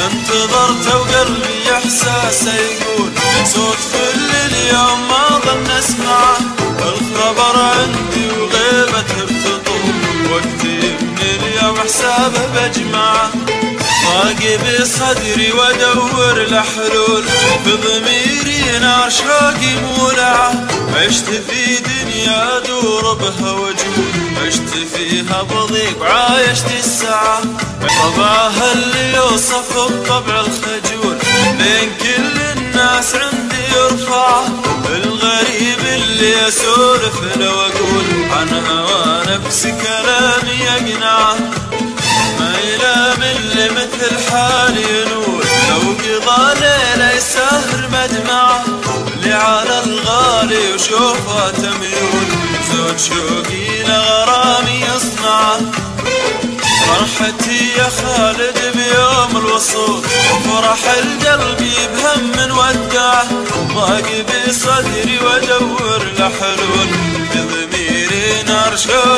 انتظرت وقلبي احساسه يقول صوت كل اليوم ما ظن اسمعه. الخبر عندي وغيبته بتطول وقتي من اليوم حسابه بجمعه. ضاق بصدري وادور لحلول بضميري نار شوقي مولعه. عشت في دنيا ادور بها وجود عشت فيها بضيق وعايشت الساعه. طبعها اللي يوصف بطبع الخجول بين كل الناس عندي يرفعه. الغريب اللي اسولف لو اقول عن هوى نفسي كلامي يقنعه. ما يلام اللي مثل حالي ينور لو قضى ليله يسهر مدمعه. اللي على الغالي وشوفاته ميول زود شوقي لغرامي يصنعه. فرحتي يا خالد بيوم الوصول وفرح القلب بهم ودعه. ضاق بصدري وادور لحلول بضميري نار شوق